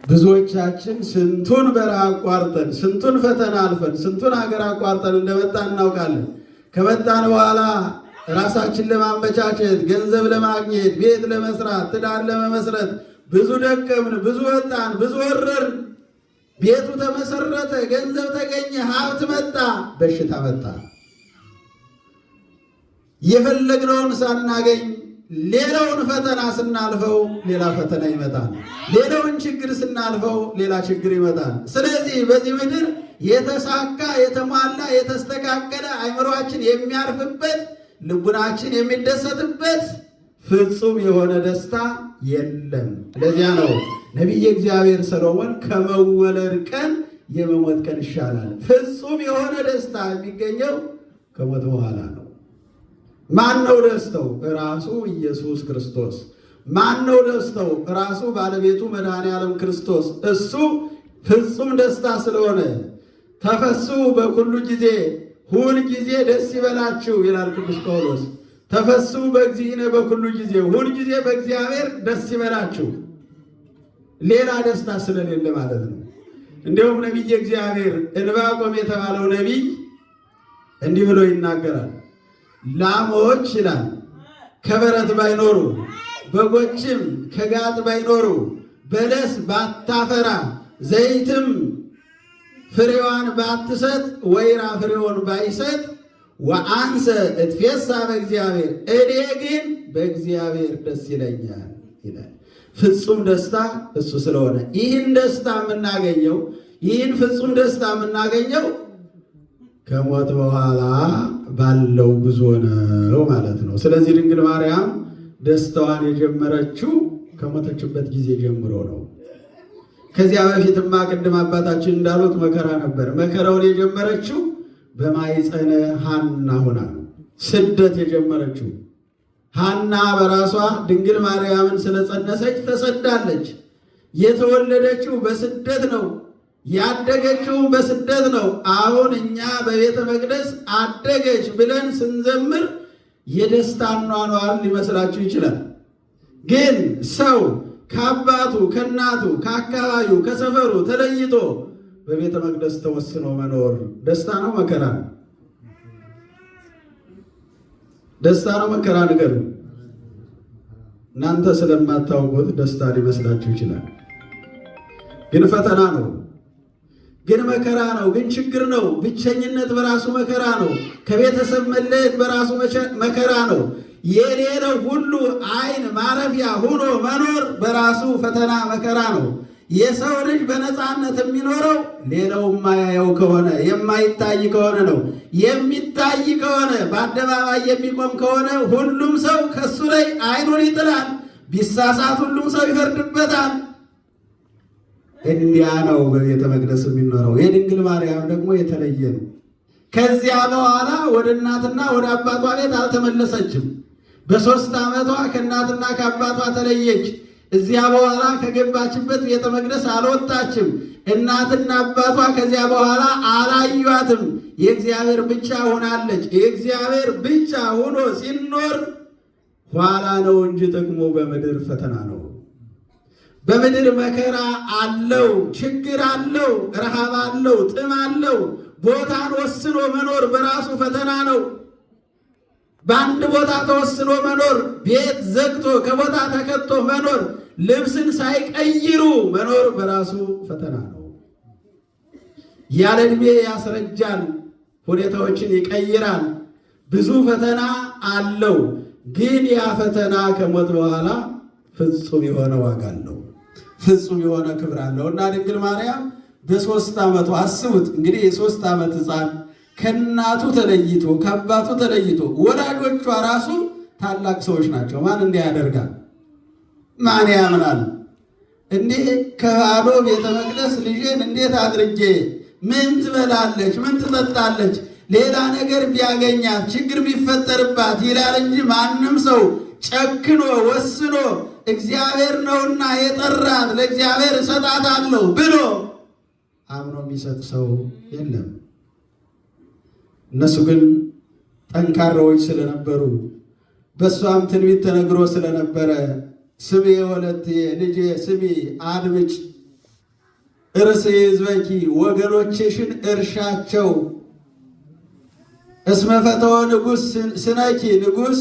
ብዙዎቻችን ስንቱን በረሃ አቋርጠን ስንቱን ፈተና አልፈን ስንቱን ሀገር አቋርጠን እንደመጣን እናውቃለን። ከመጣን በኋላ ራሳችን ለማመቻቸት፣ ገንዘብ ለማግኘት፣ ቤት ለመስራት፣ ትዳር ለመመስረት ብዙ ደከምን፣ ብዙ ወጣን፣ ብዙ ወረርን። ቤቱ ተመሰረተ፣ ገንዘብ ተገኘ፣ ሀብት መጣ፣ በሽታ መጣ። የፈለግነውን ሳናገኝ ሌላውን ፈተና ስናልፈው ሌላ ፈተና ይመጣል። ሌላውን ችግር ስናልፈው ሌላ ችግር ይመጣል። ስለዚህ በዚህ ምድር የተሳካ የተሟላ የተስተካከለ አእምሮአችን የሚያርፍበት ልቡናችን የሚደሰትበት ፍጹም የሆነ ደስታ የለም። ለዚያ ነው ነቢየ እግዚአብሔር ሰሎሞን ከመወለድ ቀን የመሞት ቀን ይሻላል። ፍጹም የሆነ ደስታ የሚገኘው ከሞት በኋላ ነው። ማን ነው ደስተው? ራሱ ኢየሱስ ክርስቶስ። ማን ነው ደስተው? ራሱ ባለቤቱ መድኃኔ ዓለም ክርስቶስ። እሱ ፍጹም ደስታ ስለሆነ ተፈስሑ በኩሉ ጊዜ፣ ሁል ጊዜ ደስ ይበላችሁ ይላል ቅዱስ ጳውሎስ። ተፈስሑ በእግዚእነ በኩሉ ጊዜ፣ ሁል ጊዜ በእግዚአብሔር ደስ ይበላችሁ። ሌላ ደስታ ስለሌለ ማለት ነው። እንዲሁም ነቢየ እግዚአብሔር ዕንባቆም የተባለው ነቢይ እንዲህ ብሎ ይናገራል። ላሞች ይላል ከበረት ባይኖሩ፣ በጎችም ከጋጥ ባይኖሩ፣ በለስ ባታፈራ፣ ዘይትም ፍሬዋን ባትሰጥ፣ ወይራ ፍሬውን ባይሰጥ፣ ወአንሰ እትፌሳ በእግዚአብሔር፣ እኔ ግን በእግዚአብሔር ደስ ይለኛል ይላል። ፍጹም ደስታ እሱ ስለሆነ ይህን ደስታ የምናገኘው ይህን ፍጹም ደስታ የምናገኘው ከሞት በኋላ ባለው ጉዞ ነው ማለት ነው። ስለዚህ ድንግል ማርያም ደስታዋን የጀመረችው ከሞተችበት ጊዜ ጀምሮ ነው። ከዚያ በፊትማ ቅድም አባታችን እንዳሉት መከራ ነበር። መከራውን የጀመረችው በማኅፀነ ሐና ሆና ነው። ስደት የጀመረችው ሐና በራሷ ድንግል ማርያምን ስለጸነሰች ተሰዳለች። የተወለደችው በስደት ነው። ያደገችውም በስደት ነው። አሁን እኛ በቤተ መቅደስ አደገች ብለን ስንዘምር የደስታ ኗኗር ሊመስላችሁ ይችላል። ግን ሰው ከአባቱ ከእናቱ ከአካባቢው ከሰፈሩ ተለይቶ በቤተ መቅደስ ተወስኖ መኖር ደስታ ነው መከራ ነው? ደስታ ነው መከራ? ንገሩ። እናንተ ስለማታውቁት ደስታ ሊመስላችሁ ይችላል። ግን ፈተና ነው፣ ግን መከራ ነው፣ ግን ችግር ነው። ብቸኝነት በራሱ መከራ ነው። ከቤተሰብ መለየት በራሱ መከራ ነው። የሌለው ሁሉ ዓይን ማረፊያ ሆኖ መኖር በራሱ ፈተና መከራ ነው። የሰው ልጅ በነፃነት የሚኖረው ሌላው የማያየው ከሆነ የማይታይ ከሆነ ነው። የሚታይ ከሆነ በአደባባይ የሚቆም ከሆነ ሁሉም ሰው ከሱ ላይ ዓይኑን ይጥላል። ቢሳሳት ሁሉም ሰው ይፈርድበታል። እንዲያ ነው በቤተ መቅደስ የሚኖረው። የድንግል ማርያም ደግሞ የተለየ ነው። ከዚያ በኋላ ወደ እናትና ወደ አባቷ ቤት አልተመለሰችም። በ3 ዓመቷ ከእናትና ከአባቷ ተለየች። እዚያ በኋላ ከገባችበት ቤተ መቅደስ አልወጣችም። እናትና አባቷ ከዚያ በኋላ አላዩአትም። የእግዚአብሔር ብቻ ሆናለች። የእግዚአብሔር ብቻ ሆኖ ሲኖር ኋላ ነው እንጂ ጥቅሙ በምድር ፈተና ነው። በምድር መከራ አለው፣ ችግር አለው፣ ረሃብ አለው፣ ጥም አለው። ቦታን ወስኖ መኖር በራሱ ፈተና ነው። በአንድ ቦታ ተወስኖ መኖር፣ ቤት ዘግቶ ከቦታ ተከቶ መኖር፣ ልብስን ሳይቀይሩ መኖር በራሱ ፈተና ነው። ያለ ዕድሜ ያስረጃል፣ ሁኔታዎችን ይቀይራል። ብዙ ፈተና አለው። ግን ያ ፈተና ከሞት በኋላ ፍጹም የሆነ ዋጋ አለው፣ ፍጹም የሆነ ክብር አለው እና ድንግል ማርያም በ3 ዓመቱ አስቡት እንግዲህ የ3 ዓመት ሕፃን ከእናቱ ተለይቶ ከአባቱ ተለይቶ፣ ወላጆቿ ራሱ ታላቅ ሰዎች ናቸው። ማን እንዲህ ያደርጋል? ማን ያምናል? እንዲህ ከባዶ ቤተ መቅደስ ልጄን እንዴት አድርጌ ምን ትበላለች፣ ምን ትጠጣለች፣ ሌላ ነገር ቢያገኛት ችግር ቢፈጠርባት ይላል እንጂ ማንም ሰው ጨክኖ ወስኖ እግዚአብሔር ነውና የጠራት ለእግዚአብሔር እሰጣታለሁ ብሎ አምኖ የሚሰጥ ሰው የለም። እነሱ ግን ጠንካራዎች ስለነበሩ በእሷም ትንቢት ተነግሮ ስለነበረ ስሜ ወለትየ ልጄ ስሚ አድምጭ እርስ ሕዝበኪ ወገኖችሽን እርሻቸው። እስመ ፈተወ ንጉሥ ስነኪ ንጉሥ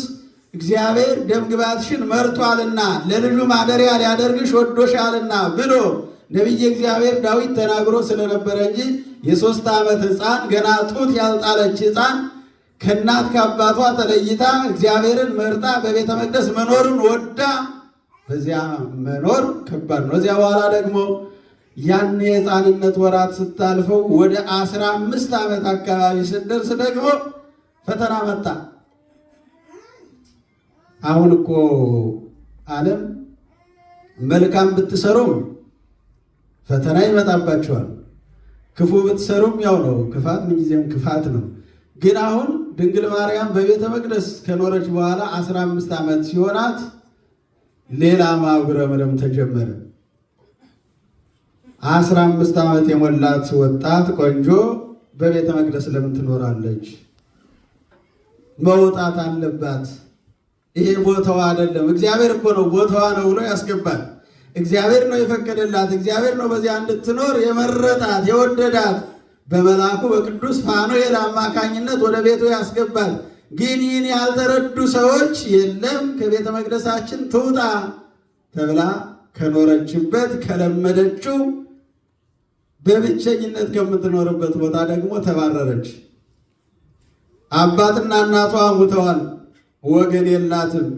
እግዚአብሔር ደምግባትሽን መርጧልና ለልጁ ማደሪያ ሊያደርግሽ ወዶሻልና ብሎ ነቢየ እግዚአብሔር ዳዊት ተናግሮ ስለነበረ እንጂ የ3 ዓመት ሕፃን ገና ጡት ያልጣለች ሕፃን ከእናት ከአባቷ ተለይታ እግዚአብሔርን መርጣ በቤተ መቅደስ መኖርን ወዳ በዚያ መኖር ከባድ ነው። እዚያ በኋላ ደግሞ ያን የሕፃንነት ወራት ስታልፈው ወደ 15 ዓመት አካባቢ ስትደርስ ደግሞ ፈተና መጣ። አሁን እኮ ዓለም መልካም ብትሰሩም ፈተና ይመጣባቸዋል፣ ክፉ ብትሰሩም ያው ነው። ክፋት ምንጊዜም ክፋት ነው። ግን አሁን ድንግል ማርያም በቤተ መቅደስ ከኖረች በኋላ 15 ዓመት ሲሆናት ሌላ ማጉረምረም ተጀመረ። 15 ዓመት የሞላት ወጣት ቆንጆ በቤተ መቅደስ ለምን ትኖራለች? መውጣት አለባት። ይሄ ቦታዋ አይደለም። እግዚአብሔር እኮ ነው ቦታዋ ነው ብሎ ያስገባል። እግዚአብሔር ነው የፈቀደላት። እግዚአብሔር ነው በዚያ እንድትኖር የመረጣት የወደዳት። በመልአኩ በቅዱስ ፋኑኤል አማካኝነት ወደ ቤቱ ያስገባል። ግን ይህን ያልተረዱ ሰዎች የለም ከቤተ መቅደሳችን ትውጣ ተብላ ከኖረችበት ከለመደችው በብቸኝነት ከምትኖርበት ቦታ ደግሞ ተባረረች። አባትና እናቷ ሙተዋል፣ ወገን የላትም።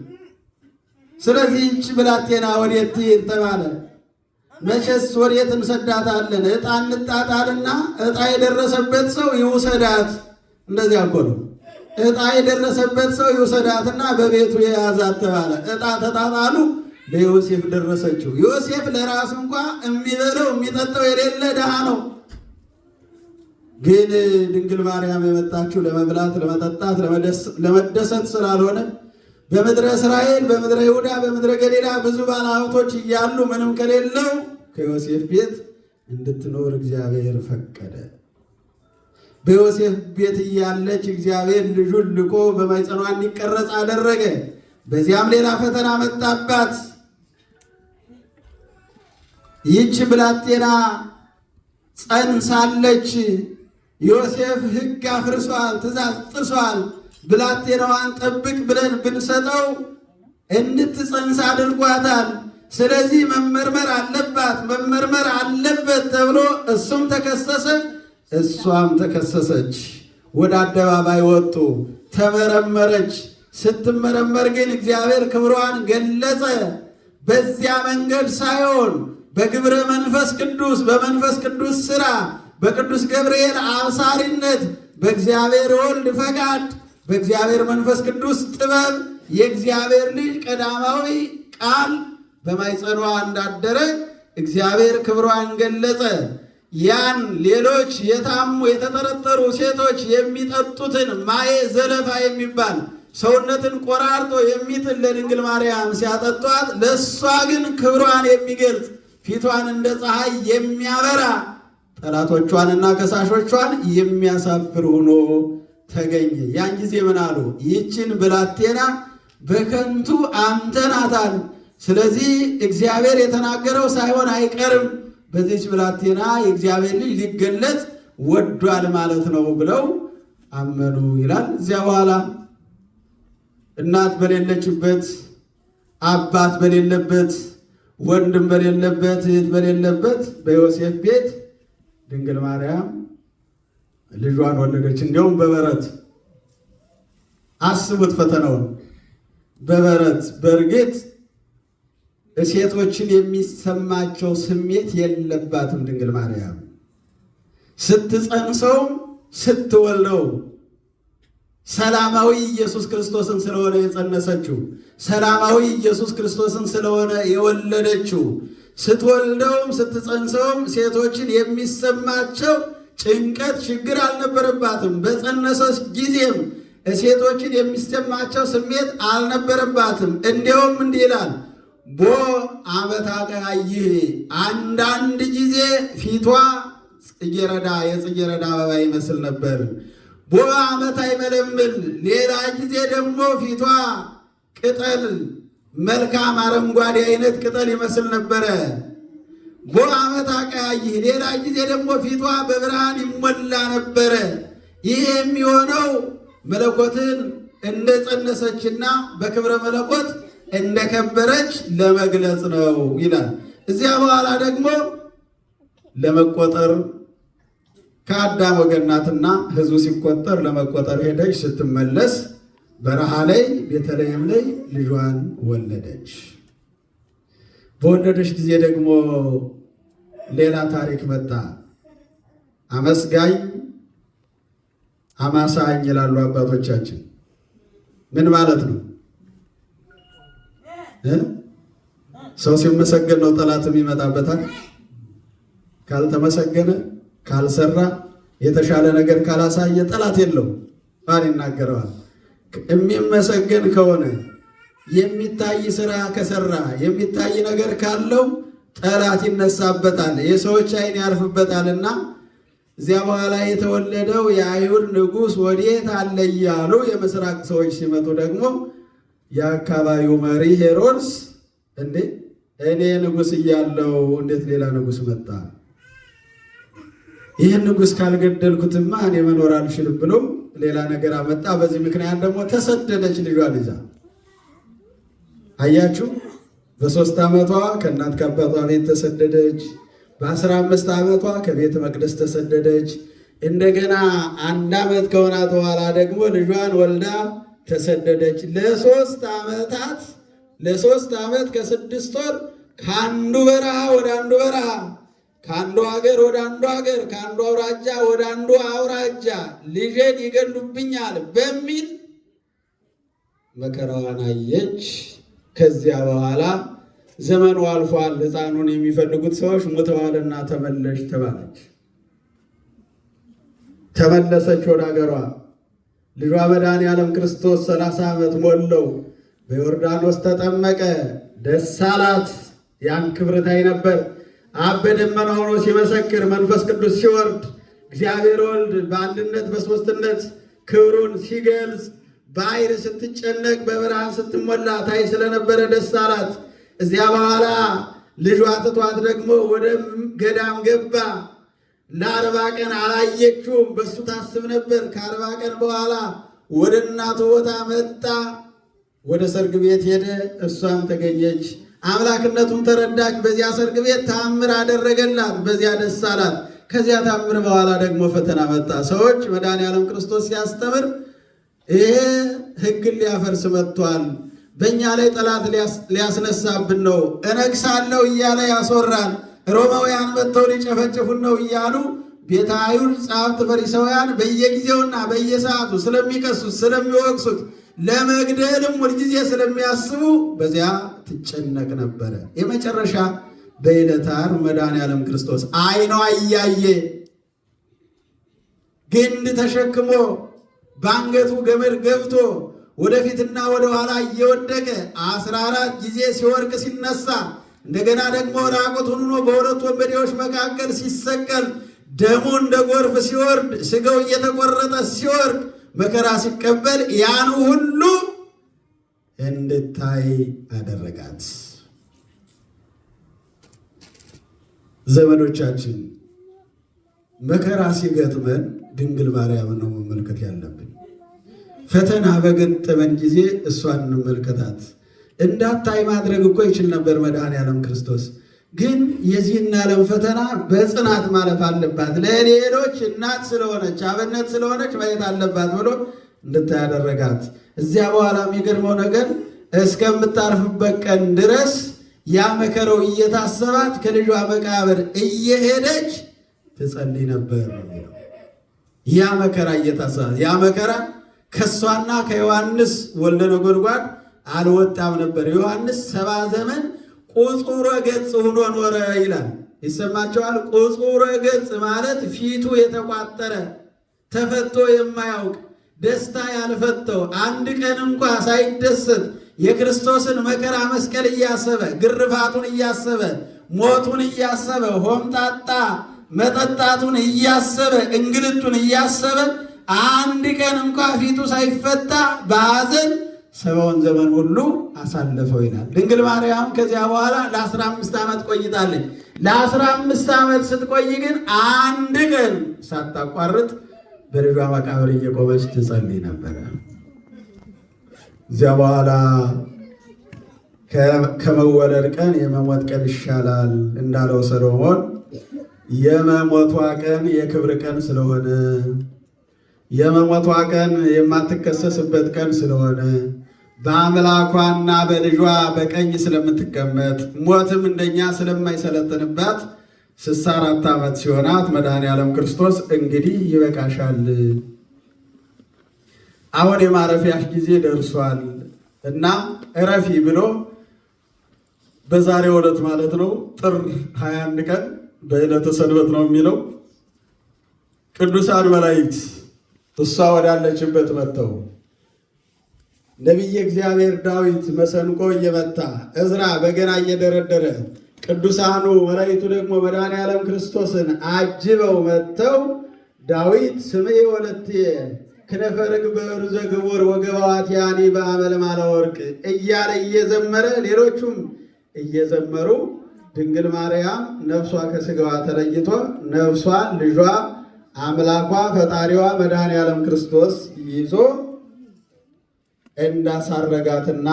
ስለዚህ ይህች ብላቴና ወዴት ትሄድ ተባለ። መቼስ ወዴት እንሰዳታለን? ዕጣ እንጣጣልና ዕጣ የደረሰበት ሰው ይውሰዳት። እንደዚያ እኮ ነው። ዕጣ የደረሰበት ሰው ይውሰዳትና በቤቱ የያዛት ተባለ። ዕጣ ተጣጣሉ። ለዮሴፍ ደረሰችው። ዮሴፍ ለራሱ እንኳ የሚበለው የሚጠጣው የሌለ ድሃ ነው። ግን ድንግል ማርያም የመጣችው ለመብላት፣ ለመጠጣት፣ ለመደሰት ስላልሆነ በምድረ እስራኤል፣ በምድረ ይሁዳ፣ በምድረ ገሊላ ብዙ ባለሀብቶች እያሉ ምንም ከሌለው ከዮሴፍ ቤት እንድትኖር እግዚአብሔር ፈቀደ። በዮሴፍ ቤት እያለች እግዚአብሔር ልጁን ልኮ በማኅፀኗ እንዲቀረጽ አደረገ። በዚያም ሌላ ፈተና መጣባት። ይህች ብላቴና ጸንሳለች። ዮሴፍ ሕግ አፍርሷል፣ ትእዛዝ ጥሷል። ብላቴናዋን ጠብቅ ብለን ብንሰጠው እንድትጸንስ አድርጓታል። ስለዚህ መመርመር አለባት፣ መመርመር አለበት ተብሎ እሱም ተከሰሰ፣ እሷም ተከሰሰች። ወደ አደባባይ ወጡ። ተመረመረች። ስትመረመር ግን እግዚአብሔር ክብሯን ገለጸ። በዚያ መንገድ ሳይሆን በግብረ መንፈስ ቅዱስ፣ በመንፈስ ቅዱስ ሥራ፣ በቅዱስ ገብርኤል አብሳሪነት፣ በእግዚአብሔር ወልድ ፈቃድ፣ በእግዚአብሔር መንፈስ ቅዱስ ጥበብ የእግዚአብሔር ልጅ ቀዳማዊ ቃል በማኅፀኗ እንዳደረ እግዚአብሔር ክብሯን ገለጸ። ያን ሌሎች የታሙ የተጠረጠሩ ሴቶች የሚጠጡትን ማየ ዘለፋ የሚባል ሰውነትን ቆራርጦ የሚጥል ለድንግል ማርያም ሲያጠጧት፣ ለእሷ ግን ክብሯን የሚገልጽ ፊቷን እንደ ፀሐይ የሚያበራ ጠላቶቿንና ከሳሾቿን የሚያሳፍር ሆኖ ተገኘ። ያን ጊዜ ምን አሉ? ይህችን ብላቴና በከንቱ አምተናታል። ስለዚህ እግዚአብሔር የተናገረው ሳይሆን አይቀርም፣ በዚች ብላቴና የእግዚአብሔር ልጅ ሊገለጽ ወዷል ማለት ነው ብለው አመኑ ይላል። እዚያ በኋላ እናት በሌለችበት፣ አባት በሌለበት፣ ወንድም በሌለበት፣ እህት በሌለበት በዮሴፍ ቤት ድንግል ማርያም ልጇን ወለደች። እንዲያውም በበረት አስቡት ፈተናውን። በበረት በእርግጥ ሴቶችን የሚሰማቸው ስሜት የለባትም ድንግል ማርያም። ስትጸንሰው ስትወልደው ሰላማዊ ኢየሱስ ክርስቶስን ስለሆነ የጸነሰችው፣ ሰላማዊ ኢየሱስ ክርስቶስን ስለሆነ የወለደችው፣ ስትወልደውም ስትጸንሰውም ሴቶችን የሚሰማቸው ጭንቀት ችግር አልነበረባትም። በጸነሰች ጊዜም ሴቶችን የሚሰማቸው ስሜት አልነበረባትም። እንዲያውም እንዲህ ይላል፣ ቦ አመታ ቀያይህ፣ አንዳንድ ጊዜ ፊቷ ጽጌረዳ የጽጌረዳ አበባ ይመስል ነበር። ቦ አመት አይመለምል፣ ሌላ ጊዜ ደግሞ ፊቷ ቅጠል መልካም አረንጓዴ አይነት ቅጠል ይመስል ነበረ። ቦ አመት ዓመት አቀያይህ፣ ሌላ ጊዜ ደግሞ ፊቷ በብርሃን ይሞላ ነበረ። ይህ የሚሆነው መለኮትን እንደጸነሰችና በክብረ መለኮት እንደከበረች ለመግለጽ ነው ይላል። እዚያ በኋላ ደግሞ ለመቆጠር ከአዳም ወገን ናትና ሕዝቡ ሲቆጠር ለመቆጠር ሄደች። ስትመለስ በረሃ ላይ ቤተልሔም ላይ ልጇን ወለደች። በወለደች ጊዜ ደግሞ ሌላ ታሪክ መጣ። አመስጋኝ አማሳኝ ይላሉ አባቶቻችን። ምን ማለት ነው? ሰው ሲመሰገን ነው ጠላትም ይመጣበታል። ካልተመሰገነ ካልሰራ የተሻለ ነገር ካላሳየ ጠላት የለው። ማን ይናገረዋል? የሚመሰገን ከሆነ የሚታይ ስራ ከሰራ የሚታይ ነገር ካለው ጠላት ይነሳበታል፣ የሰዎች ዓይን ያርፍበታልና እዚያ በኋላ የተወለደው የአይሁድ ንጉሥ ወዴት አለ እያሉ የምስራቅ ሰዎች ሲመጡ ደግሞ የአካባቢው መሪ ሄሮድስ እንዴ እኔ ንጉሥ እያለው እንዴት ሌላ ንጉሥ መጣ? ይህን ንጉሥ ካልገደልኩትማ እኔ መኖር አልችልም ብሎ ሌላ ነገር አመጣ። በዚህ ምክንያት ደግሞ ተሰደደች ልጇን ይዛ። አያችሁ፣ በ3 ዓመቷ ከእናት ከአባቷ ቤት ተሰደደች። በ15 ዓመቷ ከቤተ መቅደስ ተሰደደች። እንደገና 1 ዓመት ከሆናት በኋላ ደግሞ ልጇን ወልዳ ተሰደደች። ለ3 ዓመት ከ6 ወር ከአንዱ በረሃ ወደ አንዱ በረሃ፣ ከአንዱ ሀገር ወደ አንዱ ሀገር፣ ከአንዱ አውራጃ ወደ አንዱ አውራጃ ልጄን ይገሉብኛል በሚል መከራዋን አየች። ከዚያ በኋላ ዘመኑ አልፏል፣ ሕፃኑን የሚፈልጉት ሰዎች ሞተዋልና ተመለሽ ተባለች። ተመለሰች ወደ ሀገሯ። ልጇ መድኃኔዓለም ክርስቶስ 30 ዓመት ሞላው። በዮርዳኖስ ተጠመቀ። ደስ አላት። ያን ክብር ታይ ነበር። አብ በደመና ሆኖ ሲመሰክር፣ መንፈስ ቅዱስ ሲወርድ፣ እግዚአብሔር ወልድ በአንድነት በሦስትነት ክብሩን ሲገልጽ፣ ባሕር ስትጨነቅ በብርሃን ስትሞላ ታይ ስለነበረ ደስ አላት። እዚያ በኋላ ልጇ ትቷት ደግሞ ወደ ገዳም ገባ። ለ40 ቀን አላየችውም። በሱ ታስብ ነበር። ከ40 ቀን በኋላ ወደ እናቱ ቦታ መጣ። ወደ ሰርግ ቤት ሄደ። እሷም ተገኘች። አምላክነቱን ተረዳች። በዚያ ሰርግ ቤት ታምር አደረገላት። በዚያ ደስ አላት። ከዚያ ታምር በኋላ ደግሞ ፈተና መጣ። ሰዎች መድኃኔዓለም ክርስቶስ ሲያስተምር ይሄ ሕግን ሊያፈርስ መጥቷል፣ በእኛ ላይ ጠላት ሊያስነሳብን ነው፣ እነግሳለሁ እያለ ያስወራል፣ ሮማውያን መጥተው ሊጨፈጭፉን ነው እያሉ ቤተ አይሁድ ጸሐፍት ፈሪሳውያን በየጊዜውና በየሰዓቱ ስለሚከሱት ስለሚወቅሱት ለመግደልም ሁልጊዜ ስለሚያስቡ በዚያ ትጨነቅ ነበረ። የመጨረሻ በዕለተ ዓርብ መድኃኔዓለም ክርስቶስ ዓይኗ እያየ ግንድ ተሸክሞ በአንገቱ ገመድ ገብቶ ወደፊትና ወደ ኋላ እየወደቀ 14 ጊዜ ሲወርቅ ሲነሳ፣ እንደገና ደግሞ ራቁቱን ሆኖ በሁለት ወንበዴዎች መካከል ሲሰቀል፣ ደሙ እንደ ጎርፍ ሲወርድ፣ ስጋው እየተቆረጠ ሲወርድ፣ መከራ ሲቀበል ያን ሁሉ እንድታይ አደረጋት። ዘመዶቻችን መከራ ሲገጥመን ድንግል ማርያምን ነው መመልከት ያለብን። ፈተና በገጠመን ጊዜ እሷን እንመልከታት። እንዳታይ ማድረግ እኮ ይችል ነበር መድኃኔዓለም ክርስቶስ። ግን የዚህን ዓለም ፈተና በጽናት ማለፍ አለባት። ለሌሎች እናት ስለሆነች አብነት ስለሆነች ማየት አለባት ብሎ እንድታይ ያደረጋት። እዚያ በኋላ የሚገርመው ነገር እስከምታርፍበት ቀን ድረስ ያ መከራው እየታሰባት ከልጇ መቃብር እየሄደች ትጸልይ ነበር። ያ መከራ እየታሰባት ያ መከራ ከሷና ከዮሐንስ ወልደ ነጎድጓድ አልወጣም ነበር። ዮሐንስ 70 ዘመን ቁጹረ ገጽ ሆኖ ኖረ ይላል። ይሰማቸዋል። ቁጹረ ገጽ ማለት ፊቱ የተቋጠረ ተፈቶ የማያውቅ ደስታ ያልፈተው አንድ ቀን እንኳ ሳይደሰት የክርስቶስን መከራ መስቀል እያሰበ ግርፋቱን እያሰበ ሞቱን እያሰበ ሆምጣጣ መጠጣቱን እያሰበ እንግልቱን እያሰበ አንድ ቀን እንኳ ፊቱ ሳይፈታ በሐዘን 70 ዘመን ሁሉ አሳለፈው ይላል። ድንግል ማርያም ከዚያ በኋላ ለ15 ዓመት ቆይታለች። ለ15 ዓመት ስትቆይ ግን አንድ ቀን ሳታቋርጥ በልጇ መቃብር እየቆመች ትጸልይ ነበረ። እዚያ በኋላ ከመወለድ ቀን የመሞት ቀን ይሻላል እንዳለው ሰሎሞን የመሞቷ ቀን የክብር ቀን ስለሆነ የመሞቷ ቀን የማትከሰስበት ቀን ስለሆነ በአምላኳና በልጇ በቀኝ ስለምትቀመጥ ሞትም እንደኛ ስለማይሰለጥንባት 64 ዓመት ሲሆናት መድኃኔዓለም ክርስቶስ እንግዲህ ይበቃሻል፣ አሁን የማረፊያሽ ጊዜ ደርሷል እና እረፊ ብሎ በዛሬው ዕለት ማለት ነው ጥር 21 ቀን በዕለተ ሰንበት ነው የሚለው ቅዱሳን መላእክት እሷ ወዳለችበት መጥተው ነቢየ እግዚአብሔር ዳዊት መሰንቆ እየመታ ዕዝራ በገና እየደረደረ ቅዱሳኑ መላእክቱ ደግሞ መድኃኔዓለም ክርስቶስን አጅበው መጥተው ዳዊት ስምዒ ወለትየ ክነፈ ርግብ በርዘ ግቡር ወገባዋትያኒ በአመልማለ ወርቅ እያለ እየዘመረ ሌሎቹም እየዘመሩ ድንግል ማርያም ነፍሷ ከሥጋዋ ተለይቶ ነፍሷን ልጇ አምላኳ ፈጣሪዋ መድኃኔዓለም ክርስቶስ ይዞ እንዳሳረጋትና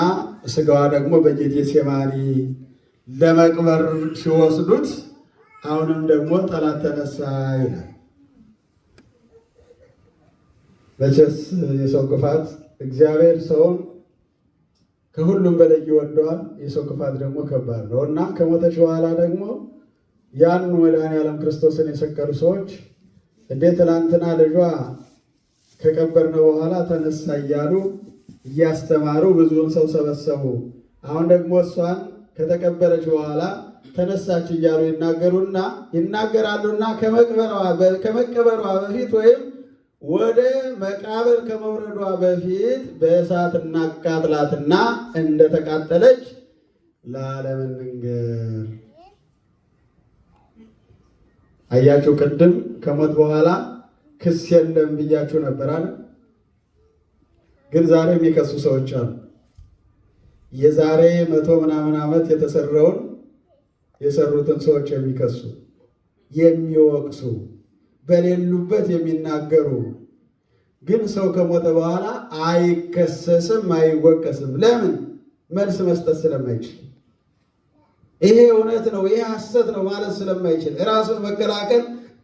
ሥጋዋ ደግሞ በጌቴሴማኒ ለመቅበር ሲወስዱት አሁንም ደግሞ ጠላት ተነሳ ይላል። መቼስ የሰው ክፋት እግዚአብሔር ሰውን ከሁሉም በላይ ይወደዋል። የሰው ክፋት ደግሞ ከባድ ነው እና ከሞተች በኋላ ደግሞ ያን መድኃኔዓለም ክርስቶስን የሰቀሉ ሰዎች እንዴት ትናንትና ልጇ ከቀበርነው በኋላ ተነሳ እያሉ እያስተማሩ ብዙውን ሰው ሰበሰቡ። አሁን ደግሞ እሷን ከተቀበረች በኋላ ተነሳች እያሉ ይናገራሉና ከመቀበሯ በፊት ወይም ወደ መቃብር ከመውረዷ በፊት በእሳት እናቃጥላትና እንደተቃጠለች ለዓለም እንንገር። አያችሁ፣ ቅድም ከሞት በኋላ ክስ የለም ብያችሁ ነበር አለ። ግን ዛሬ የሚከሱ ሰዎች አሉ። የዛሬ 100 ምናምን ዓመት የተሰራውን የሰሩትን ሰዎች የሚከሱ የሚወቅሱ በሌሉበት የሚናገሩ ግን ሰው ከሞተ በኋላ አይከሰስም፣ አይወቀስም። ለምን? መልስ መስጠት ስለማይችል። ይሄ እውነት ነው፣ ይሄ ሐሰት ነው ማለት ስለማይችል፣ ራሱን መከላከል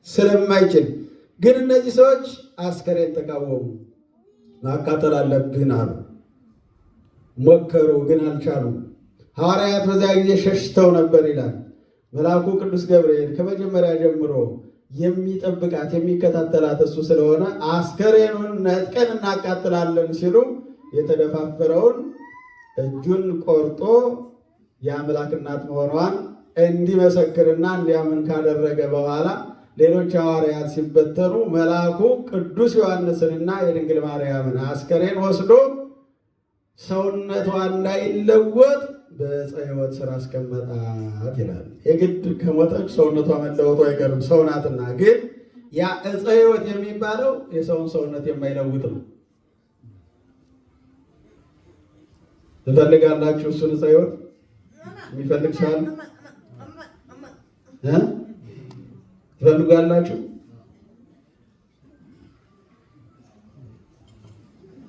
ስለማይችል። ግን እነዚህ ሰዎች አስከሬን ተቃወሙ። ማቃጠል አለብን አሉ። ሞከሩ፣ ግን አልቻሉም። ሐዋርያት በዚያ ጊዜ ሸሽተው ነበር ይላል። መልአኩ ቅዱስ ገብርኤል ከመጀመሪያ ጀምሮ የሚጠብቃት የሚከታተላት እሱ ስለሆነ አስከሬኑን ነጥቀን እናቃጥላለን ሲሉ የተደፋፈረውን እጁን ቆርጦ የአምላክ እናት መሆኗን እንዲመሰክርና እንዲያምን ካደረገ በኋላ ሌሎች ሐዋርያት ሲበተኑ መልአኩ ቅዱስ ዮሐንስንና የድንግል ማርያምን አስከሬን ወስዶ ሰውነቷ እንዳይለወጥ በዕፀ ሕይወት ስር አስቀመጣት ይላል። የግድ ከሞተች ሰውነቷ መለወጡ አይቀርም፣ ሰው ናትና። ግን ያ ዕፀ ሕይወት የሚባለው የሰውን ሰውነት የማይለውጥ ነው። ትፈልጋላችሁ? እሱን ዕፀ ሕይወት የሚፈልግ ሰው አለ? ትፈልጋላችሁ?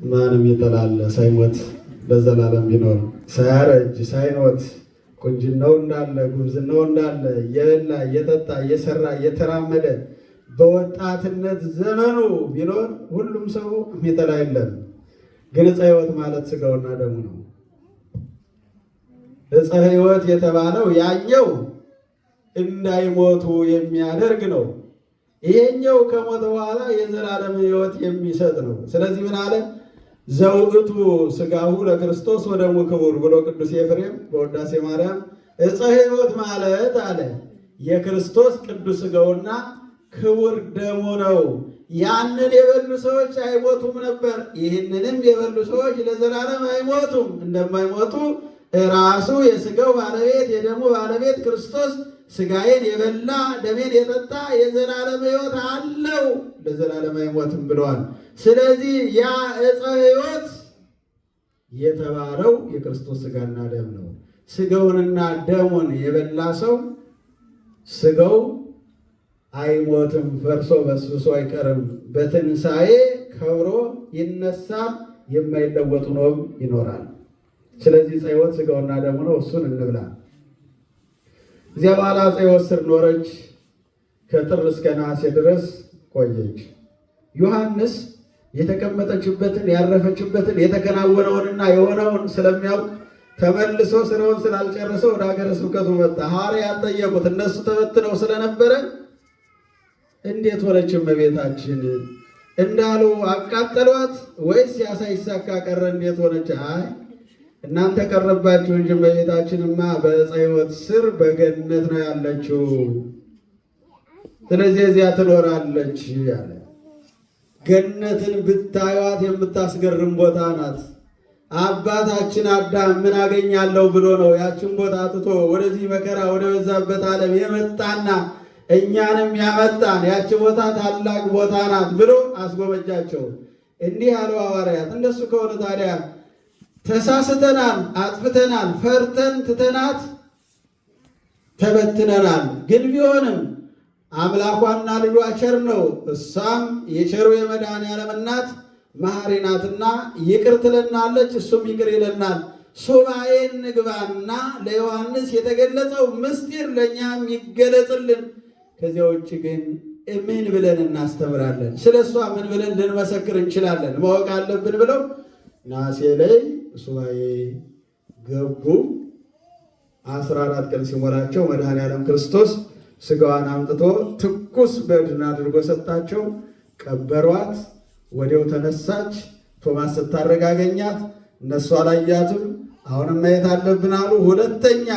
ማንም ይጠላል ሳይሞት ለዘላለም ቢኖር ሳያረጅ ሳይሞት ቁንጅናው እንዳለ ጉብዝናው እንዳለ እየበላ እየጠጣ እየሰራ እየተራመደ በወጣትነት ዘመኑ ቢኖር ሁሉም ሰው የሚጠላ የለም። ግን ዕፀ ሕይወት ማለት ሥጋውና ደሙ ነው። ዕፀ ሕይወት የተባለው ያኛው እንዳይሞቱ የሚያደርግ ነው። ይሄኛው ከሞተ በኋላ የዘላለም ሕይወት የሚሰጥ ነው። ስለዚህ ምን አለ? ዘውእቱ ሥጋሁ ለክርስቶስ ወደሙ ክቡር ብሎ ቅዱስ ኤፍሬም በውዳሴ ማርያም ዕፀ ሕይወት ማለት አለ የክርስቶስ ቅዱስ ሥጋውና ክቡር ደሙ ነው። ያንን የበሉ ሰዎች አይሞቱም ነበር። ይህንንም የበሉ ሰዎች ለዘላለም አይሞቱም። እንደማይሞቱ ራሱ የሥጋው ባለቤት የደሙ ባለቤት ክርስቶስ ሥጋዬን የበላ ደሜን የጠጣ የዘላለም ሕይወት አለው፣ ለዘላለም አይሞትም ብለዋል። ስለዚህ ያ ዕፀ ሕይወት የተባለው የክርስቶስ ሥጋና ደም ነው። ሥጋውንና ደሙን የበላ ሰው ሥጋው አይሞትም፣ ፈርሶ በስብሶ አይቀርም፣ በትንሣኤ ከብሮ ይነሳል፣ የማይለወጥ ሆኖም ይኖራል። ስለዚህ ዕፀ ሕይወት ሥጋውና ደሙ ነው፣ እሱን እንብላ። እዚያ በኋላ ዕፀ ሕይወት ስር ኖረች፣ ከጥር እስከ ነሐሴ ድረስ ቆየች። ዮሐንስ የተቀመጠችበትን ያረፈችበትን የተከናወነውንና የሆነውን ስለሚያውቅ ተመልሶ ስራውን ስላልጨረሰ ወደ ሀገረ ስብከቱ መጣ። ሐዋርያት ጠየቁት። እነሱ ተበትነው ስለነበረ እንዴት ሆነች እመቤታችን እንዳሉ አቃጠሏት ወይስ ያ ሳይሳካ ቀረ? እንዴት ሆነች? አይ እናንተ ቀረባችሁ እንጂ እመቤታችንማ በዕፀ ሕይወት ስር በገነት ነው ያለችው፣ ስለዚህ እዚያ ትኖራለች ያለ። ገነትን ብታዩት የምታስገርም ቦታ ናት። አባታችን አዳም ምን አገኛለሁ ብሎ ነው ያችን ቦታ ትቶ ወደዚህ መከራ ወደ በዛበት ዓለም የመጣና እኛንም ያመጣን። ያች ቦታ ታላቅ ቦታ ናት ብሎ አስጎመጃቸው። እንዲህ ያሉ ሐዋርያት እንደሱ ከሆነ ታዲያ ተሳስተናል፣ አጥፍተናል፣ ፈርተን ትተናት ተበትነናል። ግን ቢሆንም አምላኳና ልጇ ቸር ነው። እሷም የቸሩ የመድኃኔዓለም እናት መሐሪ ናትና ይቅር ትለናለች፣ እሱም ይቅር ይለናል። ሱባኤ እንግባና ለዮሐንስ የተገለጸው ምስጢር ለእኛም ይገለጽልን። ከዚያ ውጭ ግን ምን ብለን እናስተምራለን? ስለ እሷ ምን ብለን ልንመሰክር እንችላለን? ማወቅ አለብን ብለው ነሐሴ ላይ ሱባኤ ገቡ። 14 ቀን ሲሞላቸው መድኃኔዓለም ክርስቶስ ሥጋዋን አምጥቶ ትኩስ በድን አድርጎ ሰጣቸው። ቀበሯት። ወዲያው ተነሳች። ቶማስ ስታረግ አገኛት። እነሱ አላያትም። አሁንም ማየት አለብን አሉ። ሁለተኛ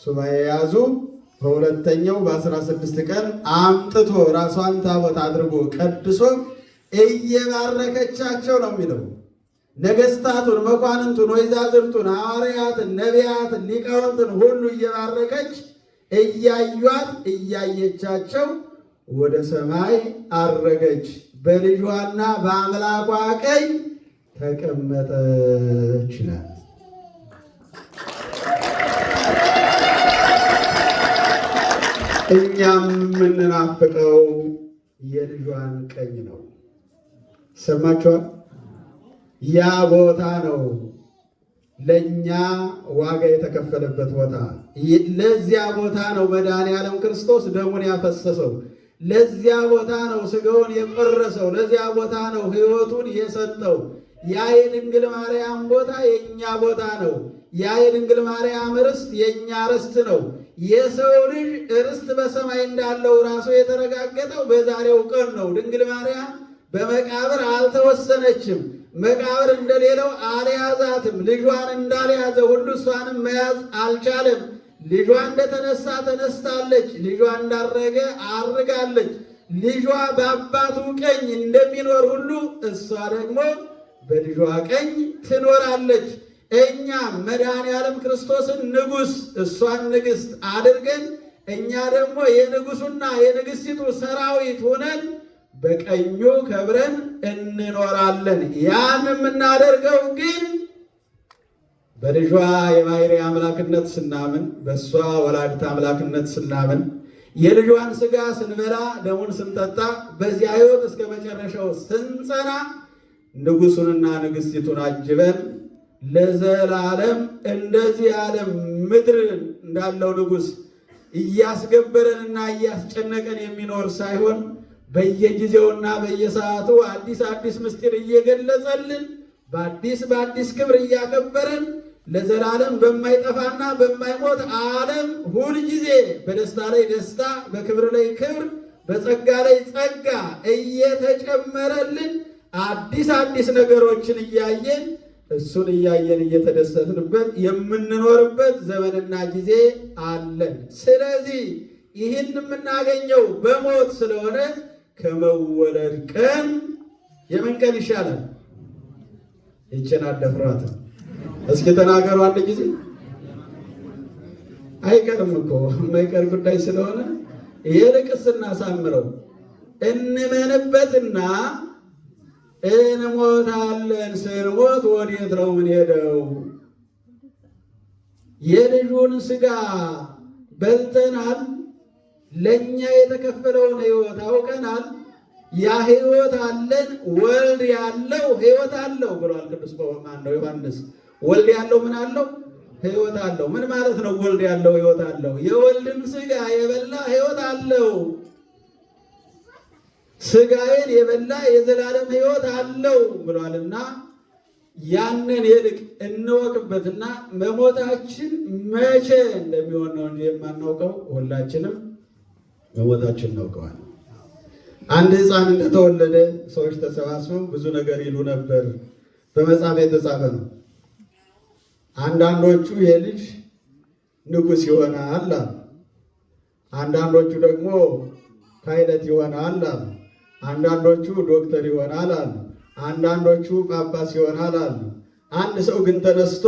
ሱባኤ ያዙ። በሁለተኛው በ16 ቀን አምጥቶ ራሷን ታቦት አድርጎ ቀድሶ እየባረከቻቸው ነው የሚለው። ነገሥታቱን፣ መኳንንቱን፣ ወይዛዝርቱን፣ ሐዋርያትን፣ ነቢያትን፣ ሊቃውንትን ሁሉ እየባረከች እያዩት እያየቻቸው ወደ ሰማይ አረገች። በልጇና በአምላኳ ቀኝ ተቀመጠች ይላል። እኛም የምንናፍቀው የልጇን ቀኝ ነው። ሰማችኋል? ያ ቦታ ነው ለእኛ ዋጋ የተከፈለበት ቦታ። ለዚያ ቦታ ነው መድኃኔዓለም ክርስቶስ ደሙን ያፈሰሰው። ለዚያ ቦታ ነው ሥጋውን የቆረሰው። ለዚያ ቦታ ነው ሕይወቱን የሰጠው። ያ የድንግል ማርያም ቦታ የእኛ ቦታ ነው። ያ የድንግል ማርያም ርስት የእኛ ርስት ነው። የሰው ልጅ ርስት በሰማይ እንዳለው ራሱ የተረጋገጠው በዛሬው ቀን ነው። ድንግል ማርያም በመቃብር አልተወሰነችም። መቃብር እንደሌለው አልያዛትም። ልጇን እንዳልያዘ ሁሉ እሷንም መያዝ አልቻለም። ልጇ እንደተነሳ ተነስታለች። ልጇ እንዳረገ አርጋለች። ልጇ በአባቱ ቀኝ እንደሚኖር ሁሉ እሷ ደግሞ በልጇ ቀኝ ትኖራለች። እኛም መድኃኔዓለም ክርስቶስን ንጉሥ እሷን ንግሥት አድርገን እኛ ደግሞ የንጉሡና የንግሥቲቱ ሰራዊት ሆነን በቀኙ ከብረን እንኖራለን። ያን የምናደርገው ግን በልጇ የባሕርይ አምላክነት ስናምን፣ በእሷ ወላዲተ አምላክነት ስናምን፣ የልጇን ሥጋ ስንበላ ደሙን ስንጠጣ፣ በዚያ ሕይወት እስከ መጨረሻው ስንጸና ንጉሡንና ንግሥቲቱን አጅበን ለዘላለም እንደዚህ ዓለም ምድር እንዳለው ንጉሥ እያስገበረንና እያስጨነቀን የሚኖር ሳይሆን በየጊዜውና በየሰዓቱ አዲስ ምስጢር እየገለጸልን በአዲስ ክብር እያከበረን ለዘላለም በማይጠፋና በማይሞት ዓለም ሁል ጊዜ በደስታ ላይ ደስታ፣ በክብር ላይ ክብር፣ በጸጋ ላይ ጸጋ እየተጨመረልን አዲስ ነገሮችን እያየን እሱን እያየን እየተደሰትንበት የምንኖርበት ዘመንና ጊዜ አለን። ስለዚህ ይህን የምናገኘው በሞት ስለሆነ ከመወለድ ቀን የምን ቀን ይሻላል? ይችን አደፍሯት እስኪ ተናገሩ አንድ ጊዜ። አይቀርም እኮ የማይቀር ጉዳይ ስለሆነ ይልቅስ እናሳምረው፣ እንመንበትና እንሞታለን። ስንሞት ወዴት ነው የምንሄደው? የልጁን ሥጋ በልተናል፣ ለእኛ የተከፈለውን ሕይወት አውቀናል። ያ ሕይወት አለን። ወልድ ያለው ሕይወት አለው ብሏል ቅዱስ ማነው ዮሐንስ። ወልድ ያለው ምን አለው? ሕይወት አለው። ምን ማለት ነው? ወልድ ያለው ሕይወት አለው። የወልድን ሥጋ የበላ ሕይወት አለው። ሥጋዬን የበላ የዘላለም ሕይወት አለው ብሏልና ያንን ይልቅ እንወቅበትና መሞታችን መቼ እንደሚሆን ነው እንጂ የማናውቀው፣ ሁላችንም መሞታችን እናውቀዋል። አንድ ሕፃን እንደተወለደ ሰዎች ተሰባስበው ብዙ ነገር ይሉ ነበር። በመጽሐፍ የተጻፈ ነው። አንዳንዶቹ የልጅ ንጉሥ ይሆናል አሉ። አንዳንዶቹ ደግሞ ፓይለት ይሆናል አሉ። አንዳንዶቹ ዶክተር ይሆናል አሉ። አንዳንዶቹ ጳጳስ ይሆናል አሉ። አንድ ሰው ግን ተነስቶ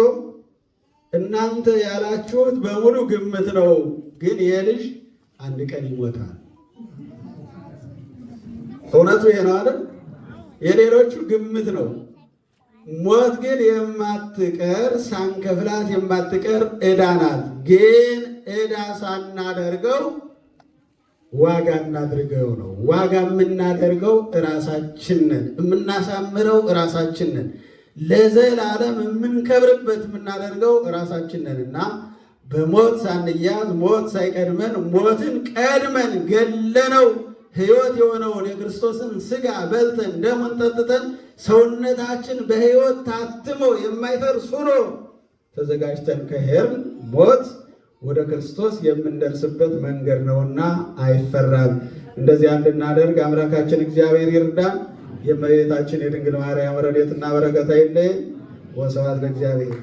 እናንተ ያላችሁት በሙሉ ግምት ነው፣ ግን የልጅ አንድ ቀን ይሞታል። እውነቱ ይሄ ነው አይደል? የሌሎቹ ግምት ነው። ሞት ግን የማትቀር ሳንከፍላት የማትቀር ዕዳ ናት። ግን ዕዳ ሳናደርገው ዋጋ እናድርገው ነው። ዋጋ የምናደርገው እራሳችን ነን። የምናሳምረው እራሳችን ነን። ለዘላለም የምንከብርበት የምናደርገው እራሳችን ነን እና በሞት ሳንያዝ ሞት ሳይቀድመን ሞትን ቀድመን ገለነው ሕይወት የሆነውን የክርስቶስን ሥጋ በልተን ደሙን ጠጥተን ሰውነታችን በሕይወት ታትሞ የማይፈርስ ሆኖ ተዘጋጅተን ከሄድን ሞት ወደ ክርስቶስ የምንደርስበት መንገድ ነውና አይፈራም። እንደዚያ እንድናደርግ አምላካችን እግዚአብሔር ይርዳን። የእመቤታችን የድንግል ማርያም ረድኤትና በረከት አይለየን። ወስብሐት ለእግዚአብሔር።